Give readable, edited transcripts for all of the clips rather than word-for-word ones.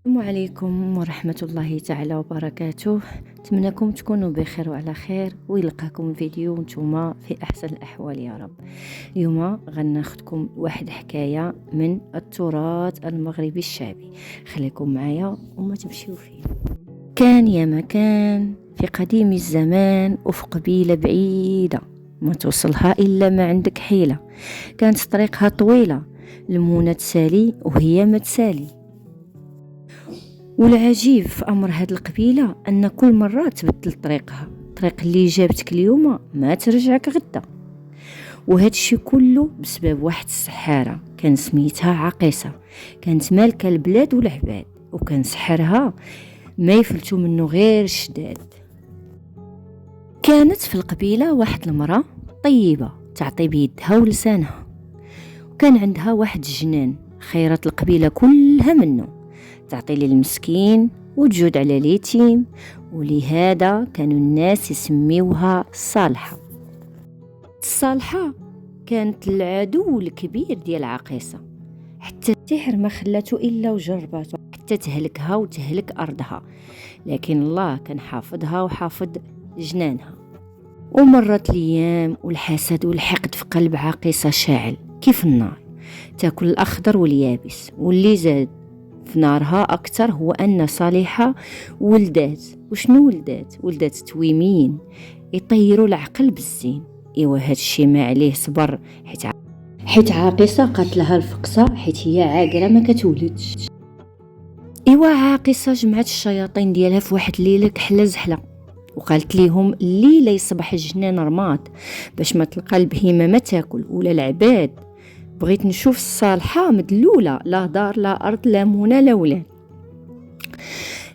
السلام عليكم ورحمة الله تعالى وبركاته. نتمنىكم تكونوا بخير وعلى خير ويلقاكم الفيديو نتوما في أحسن الأحوال يا رب. اليوم غناخدكم واحد حكاية من التراث المغربي الشعبي، خليكم معايا وما تمشيو فيه. كان يا مكان في قديم الزمان وفي قبيلة بعيدة ما توصلها إلا ما عندك حيلة، كانت طريقها طويلة المونة تسالي وهي ما تسالي. والعجيب في أمر هاد القبيلة أن كل مرة تبدل طريقها، الطريق اللي جابتك اليوم ما ترجعك غدا. وهاد الشي كله بسبب واحد السحارة كان سميتها عقيصة، كانت مالكة البلاد والعباد، وكان سحرها ما يفلتوا منه غير الشداد. كانت في القبيلة واحد المرأة طيبة تعطي بيدها ولسانها، وكان عندها واحد الجنان خيرت القبيلة كلها منه، تعطي للمسكين وتجود على اليتيم، ولهذا كانوا الناس يسميوها الصالحة. الصالحة كانت العدو الكبير ديال عقيصة، حتى السحر ما خلاته إلا وجربته حتى تهلكها وتهلك أرضها، لكن الله كان حافظها وحافظ جنانها. ومرت الأيام والحسد والحقد في قلب عقيصة شاعل كيف النار، تاكل الأخضر واليابس. واللي زاد في نارها أكثر هو أن صالحة ولدات. وشنو ولدات تويمين يطيروا العقل بالزين. إيوا هاد الشي ما عليه صبر، حيت عاقصة قاتلها الفقصة، حيت هي عاقرة ما كتولدش. إيوا عاقصة جمعت الشياطين ديالها في واحد الليلة كحلة زحلة، وقالت ليهم الليلة يصبح الجنان رماد باش ما تلقى البهيمة ما تاكل ولا العباد. بغيت نشوف الصالحة مدلولة، لا دار لا أرض لا منى لا ولاد.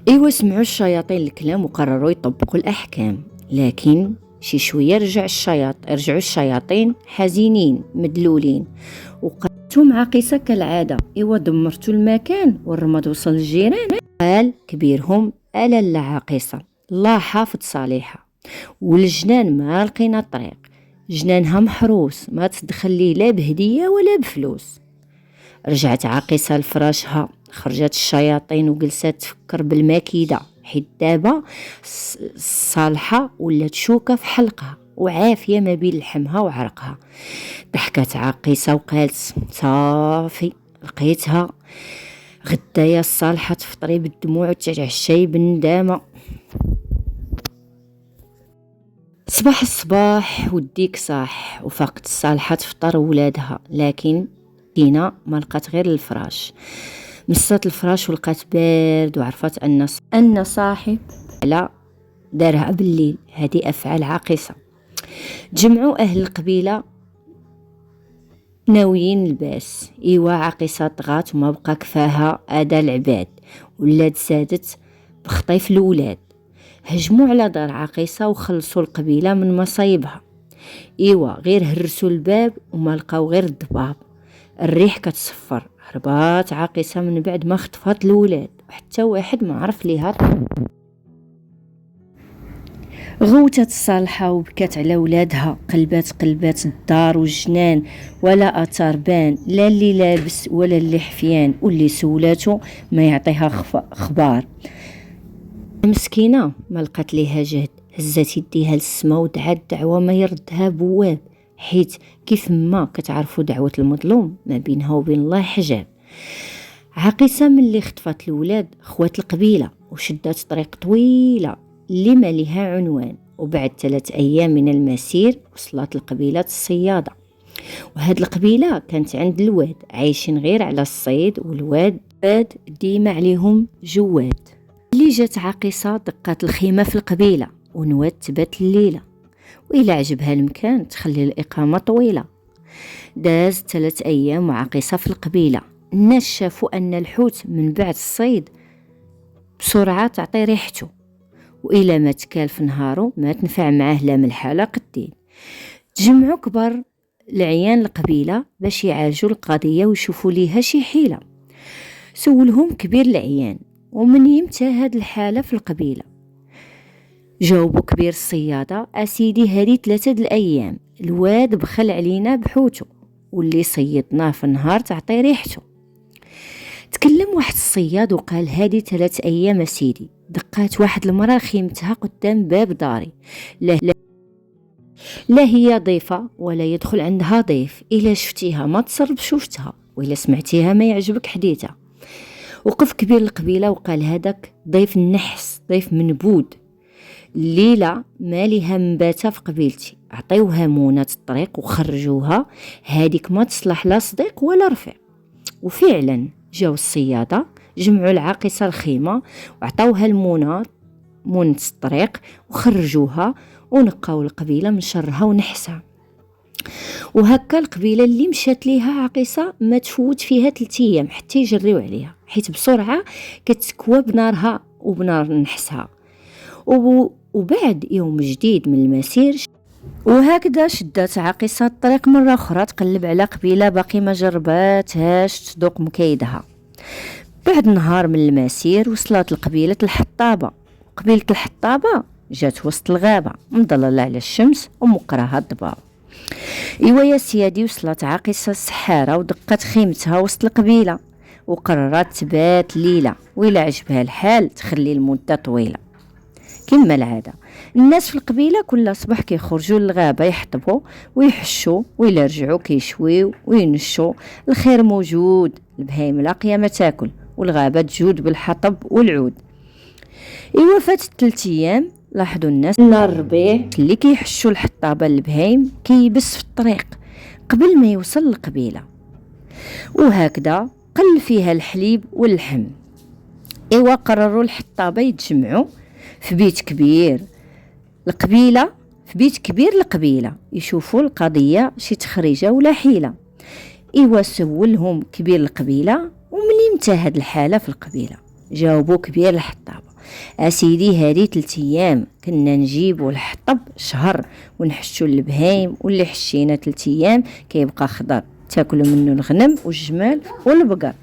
إيوا سمعوا الشياطين الكلام وقرروا يطبقوا الأحكام، لكن شي شوية رجعوا الشياطين حزينين مدلولين، وقالتهم عقيصة كالعادة إيوا دمرتوا المكان والرماد وصل الجيران. قال كبيرهم ألا لا عقيصة، الله حافظ صالحة والجنان ما لقينا الطريق، جنانها محروس ما تدخل ليه لا بهدية ولا بفلوس. رجعت عاقصة لفراشها، خرجت الشياطين وجلست تفكر بالمكيدة، حيت دابا الصالحة ولات شوكة في حلقها وعافية ما بين لحمها وعرقها. ضحكت عاقصة وقالت صافي لقيتها، غدا يا الصالحة تفطري بالدموع وتعشي بالندامة. صباح الصباح وديك صاح وفاقت الصالحة تفطر ولادها، لكن دينا ما لقات غير الفراش. مست الفراش ولقات بارد وعرفت أن صاحب لا دارها بالليل. هذه أفعال عاقصة. جمعوا أهل القبيلة ناويين الباس. إيوا عاقصة طغات وما بقى كفاها أدا العباد، ولاد سادت بخطيف الولاد. هجموا على دار عاقصة وخلصوا القبيلة من مصايبها. إيوا غير هرسوا الباب وما لقاو غير الضباب، الريح كتصفر. هربات عاقصة من بعد ما خطفت الولاد، وحتى واحد ما عرف ليها. غوتت الصالحة وبكت على ولادها، قلبات الدار والجنان ولا أثار بان، لا اللي لابس ولا اللي حفيان، واللي سولاتو ما يعطيها خبار. مسكينة ما لقات ليها جهد، هزت يديها للسما ودعات دعوة ما يردها بواب، حيت كيف ما كتعرفوا دعوة المظلوم ما بينها وبين الله حجاب. عاقصة ملي خطفت الولاد خوات القبيلة وشدات طريق طويلة اللي ما ليها عنوان، وبعد 3 أيام من المسير وصلت القبيلة الصيادة. وهاد القبيلة كانت عند الواد عايشين غير على الصيد، والواد ديما عليهم جواد. اللي جات عاقصة دقات الخيمة في القبيلة ونوات تبات الليلة، وإلى عجبها المكان تخلي الإقامة طويلة. داز 3 أيام وعاقصة في القبيلة. الناس شافوا أن الحوت من بعد الصيد بسرعة تعطي ريحته، وإلى ما تكال في نهارو ما تنفع معاه لا ملحة لا قدين. تجمعوا كبر العيان القبيلة باش يعالجوا القضية ويشوفوا ليها شي حيلة. سولهم كبير العيان ومن يمتى هاد الحالة في القبيلة. جاوبوا كبير الصيادة أسيدي هذه 3 الأيام الواد بخل علينا بحوته، واللي صيدناه في النهار تعطي ريحته. تكلم واحد الصياد وقال: هادي 3 أيام اسيدي دقات واحد المرأة خيمتها قدام باب داري، لا هي ضيفة ولا يدخل عندها ضيف، إلا شفتيها ما تصرب شوفتها، وإلا سمعتيها ما يعجبك حديثها. وقف كبير القبيلة وقال: هذاك ضيف النحس، ضيف منبود، الليلة ماليها مباتة في قبيلتي، عطيوها مونة الطريق وخرجوها، هاديك ما تصلح لا صديق ولا رفيق. وفعلا جاو الصيادة جمعوا العاقصة الخيمة وعطوها المونة، مونة الطريق، وخرجوها ونقاو القبيلة من شرها ونحسها. وهكا القبيلة اللي مشات ليها عاقصة ما تفوت فيها 3 أيام حتى يجريو عليها، حيت بسرعة كتكوى بنارها وبنار نحسها. وبعد يوم جديد من المسير، وهكذا شدات عاقصة الطريق مرة أخرى تقلب على قبيلة باقي ما جرباتهاش تذوق مكايدها. بعد نهار من المسير وصلت لقبيلة الحطابة. قبيلة الحطابة جات وسط الغابة مضللة على الشمس ومقراها الضباب. إيوا يا سيادي، وصلت عاقصة السحارة ودقت خيمتها وسط القبيلة، وقررت تبات ليلة، وإلا عجبها الحال تخلي المدة طويلة. كما العادة الناس في القبيلة كل صباح كيخرجوا للغابة يحطبوا ويحشوا، وإلا رجعوا كيشويو وينشوا. الخير موجود، البهايم لاقية ما تاكل، والغابة تجود بالحطب والعود. إيوا فاتت 3 أيام، لاحظوا الناس نهار الربيع اللي كيحشوا الحطابة البهايم كيبس في الطريق قبل ما يوصل للقبيلة، وهكذا قل فيها الحليب واللحم. إيوا قرروا الحطابة يتجمعوا في بيت كبير القبيلة، يشوفوا القضية شي تخريجة ولا حيلة. إيوا سولهم كبير القبيلة: وملي متى هاد الحالة في القبيلة؟ جاوبوا كبير الحطابة: اسيدي هادي 3 أيام كنا نجيبوا الحطب شهر ونحشوا البهايم، واللي حشينا 3 أيام كيبقى خضر تاكلوا منه الغنم والجمال والبقر.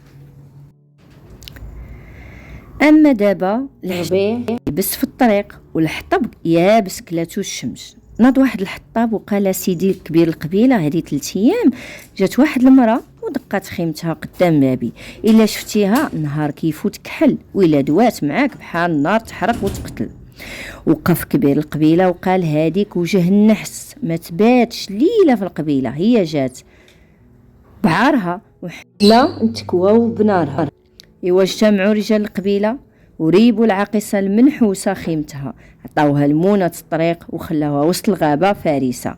اما دابا الربيع يبس في الطريق والحطب يابس كلاتو الشمس. ناض واحد الحطاب وقال: سيدي كبير القبيله، هذه 3 أيام جات واحد المراه ودقات خيمتها قدام بابي، الا شفتيها نهار كيفوت كحل، وإلا دوات معاك بحال النار تحرق وتقتل. وقف كبير القبيله وقال: هذيك وجه النحس ما تباتش ليله في القبيله، هي جات بعارها وحلا نتكواو بنارها. إوا اجتمعوا رجال القبيلة وريبوا العاقصة المنحوسة خيمتها، عطاوها المونة الطريق وخلاوها وسط الغابة فارسة.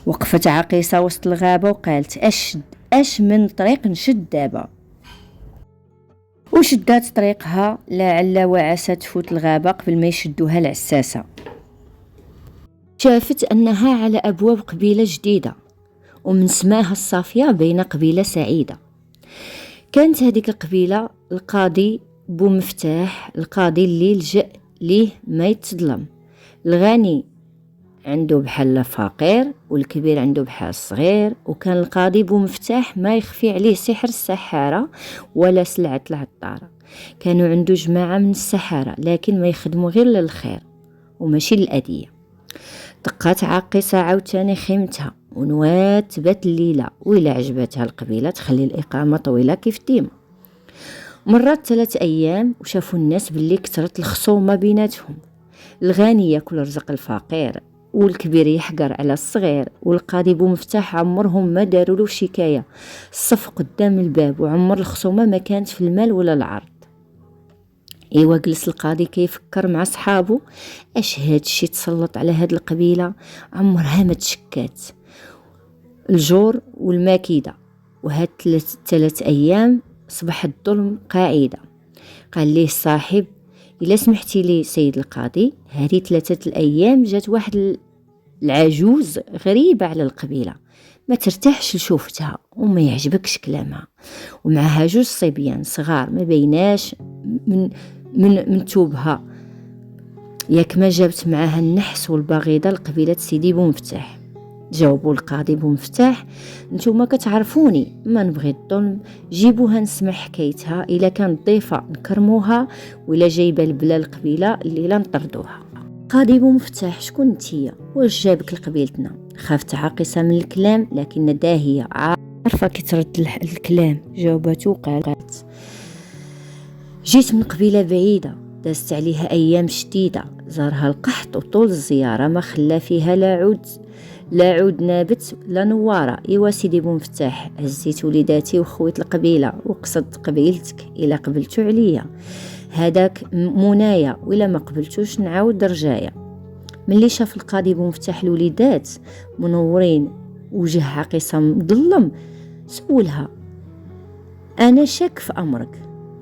وقفت عاقصة وسط الغابة وقالت: اش من طريق نشد دابا؟ وشدات طريقها لعل وعسى تفوت الغابة قبل ما يشدوها العساسة. شافت أنها على أبواب قبيلة جديدة، ومن سماها الصافية بين قبيلة سعيدة. كانت هذيك القبيلة القاضي بومفتاح، القاضي اللي لجأ ليه ما يتظلم. الغني عنده بحال الفقير، والكبير عنده بحال الصغير. وكان القاضي بومفتاح ما يخفي عليه سحر السحارة ولا سلعة العطارة. كانوا عنده جماعة من السحارة لكن ما يخدموا غير للخير وماشي للأذية. دقات عاقصة عاوتاني خيمتها ونوات تبات الليلة، وإلا عجبتها القبيلة تخلي الإقامة طويلة كيف ديما. مرات 3 أيام وشافوا الناس باللي كترت الخصومة بيناتهم. الغني ياكل رزق الفقير، والكبير يحقر على الصغير، والقاضي بومفتاح عمرهم ما داروا له شكاية. الصف قدام الباب وعمر الخصومة ما كانت في المال ولا العرض. ايوا جلس القاضي كيفكر مع صحابه: اش هاد الشي تسلط على هاد القبيلة عمرها ما تشكات، الجور والماكيدة، وهاد 3 أيام صبح الظلم قاعدة. قال ليه الصاحب: إلا سمحتي لي سيد القاضي، هذه 3 الأيام جات واحد العجوز غريبة على القبيلة، ما ترتاحش لشوفتها وما يعجبكش كلامها، ومعها 2 صبيان صغار ما بيناش من توبها، ياك ما جابت معها النحس والبغيضة لقبيلة سيدي بومفتاح. جاوبوا القاضي بومفتاح: نتوما كتعرفوني ما نبغي الظلم، جيبوها نسمع حكايتها، الا كانت ضيفة نكرموها، ولا جايبه البلا القبيلة الليله نطردوها. قاضي بومفتاح: شكون نتيا؟ واش جابك لقبيلتنا؟ خافت عاقصة من الكلام لكن داهية عارفة كترد الكلام. جاوبته وقالت: جيت من قبيلة بعيدة دازت عليها أيام شديدة، زارها القحط وطول الزيارة ما خلا فيها لا عود نابت لا نوارة. إوا سيدي بومفتاح، هزيت وليداتي وخويت القبيلة وقصد قبيلتك إلا قبلتو عليا، هداك منايا وإلا ما قبلتوش نعاود رجايا. ملي شاف القاضي بومفتاح الوليدات منورين وجه عقيصة مظلم، سولها: أنا شاك في أمرك،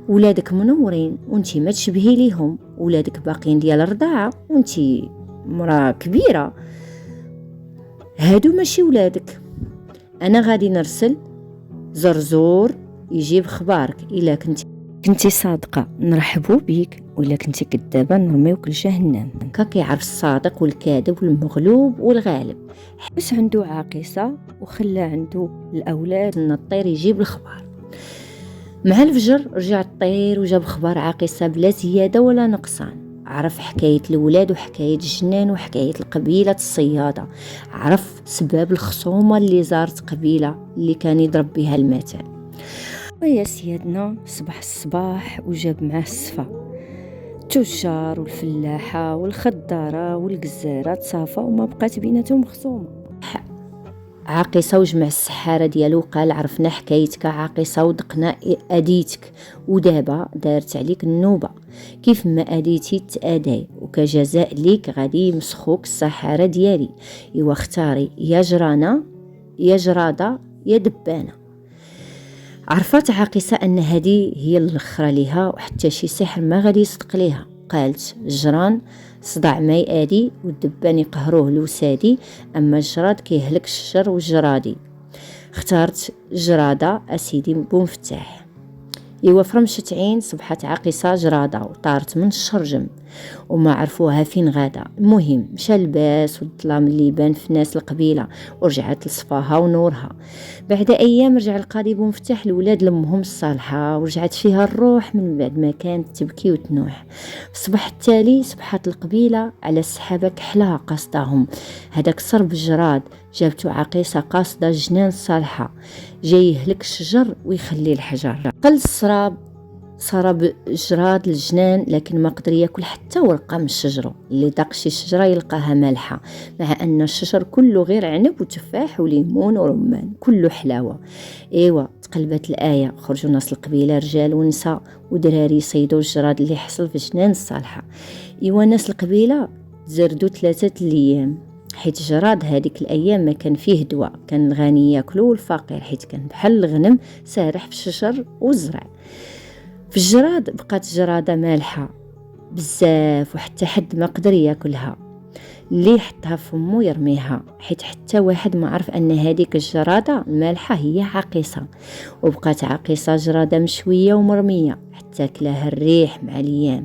ولادك منورين وانتي ما تشبهي ليهم، ولادك باقيين ديال الرضاعة وانتي مرا كبيرة، هادو ماشي ولادك. انا غادي نرسل زرزور يجيب خبارك، الا كنتي صادقة نرحبوا بيك، ولا كنتي كذابة نرميوك لجهنم. هكا كيعرف الصادق والكاذب والمغلوب والغالب. حبس عنده عاقصة وخلى عنده الاولاد ان الطير يجيب الخبار. مع الفجر رجع الطير وجاب خبار عاقصة بلا زيادة ولا نقصان. عرف حكاية الولاد وحكاية الجنان وحكاية القبيلة الصيادة، عرف سباب الخصومة اللي زارت قبيلة اللي كان يضرب بها المثل. ويا سيادنا صبح الصباح وجاب معاه الصفا، التجار والفلاحة والخدارة والجزارة تصافى وما بقات بيناتهم خصومة. عاقصة وجمع السحارة ديالو قال: عرفنا حكايتك عاقصة ودقنا أديتك، ودابا دارت عليك النوبة، كيف ما أديتي تأداي، وكجزاء ليك غادي يمسخوك السحارة ديالي. إوا اختاري يا جرانة يا جرادة يا دبانة. عرفت عاقصة أن هذه هي الأخرى ليها، وحتى شي سحر ما غادي يصدق ليها. قالت: الجران صداع ما يأدي والدبان يقهروه لوسادي، أما الجراد كيهلك الشجر والجرادي. اختارت جرادة أسيدي بومفتاح. إوا فرمشت عين صبحت عاقصة جرادة وطارت من الشرجم وما عرفوها فين غادا. المهم مشى الباس والظلام اللي بان في ناس القبيلة ورجعت لصفاها ونورها. بعد أيام رجع القاضي بومفتاح الولاد لمهم الصالحة ورجعت فيها الروح من بعد ما كانت تبكي وتنوح. في الصباح التالي صبحت القبيلة على السحابة كحلها قصدهم. هداك صرب الجراد جابتو عاقصة قاصدة جنان الصالحة، جاي يهلك الشجر ويخلي الحجر. قل السراب صرب جراد الجنان لكن ما قدر ياكل حتى ورقه من الشجره. اللي داق شي شجره يلقاها مالحه، مع ان الشجر كله غير عنب وتفاح وليمون ورمان كله حلاوه. ايوا تقلبت الايه، خرجوا ناس القبيله رجال ونساء ودراري يصيدوا الجراد اللي حصل في جنان الصالحه. ايوا ناس القبيله تزردوا 3 الايام، حيت جراد هذيك الايام ما كان فيه دواء، كان الغني ياكلو والفقير، حيت كان بحال الغنم سارح في الشجر والزرع. في الجراد بقات جرادة مالحة بزاف وحتى حد ما قدر ياكلها، اللي يحطها فمو يرميها، حيت حتى واحد ما عرف ان هذيك الجرادة المالحة هي عاقصة. وبقات عاقصة جرادة مشوية ومرمية حتى كلاها الريح مع الايام.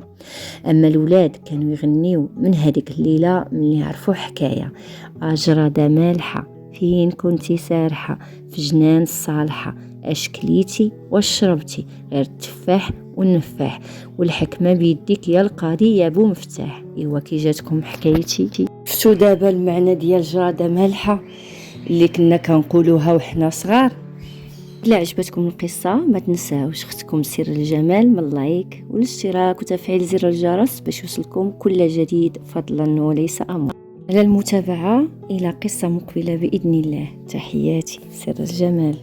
اما الولاد كانوا يغنيو من هذيك الليلة ملي يعرفوا حكاية: جرادة مالحة فين كنتي سارحة في جنان الصالحة، اش كليتي واش شربتي غير التفاح والنفاح، والحكمة بيديك يا القاضي يا بومفتاح. ايوا كي جاتكم حكايتي. شفتوا دابا المعنى ديال جرادة مالحة اللي كنا كنقولوها وحنا صغار؟ إلا عجبتكم القصة ما تنساوش اختكم سر الجمال من لايك والاشتراك وتفعيل زر الجرس باش يوصلكم كل جديد فضلا وليس أمر. على المتابعة إلى قصة مقبلة بإذن الله. تحياتي، سر الجمال.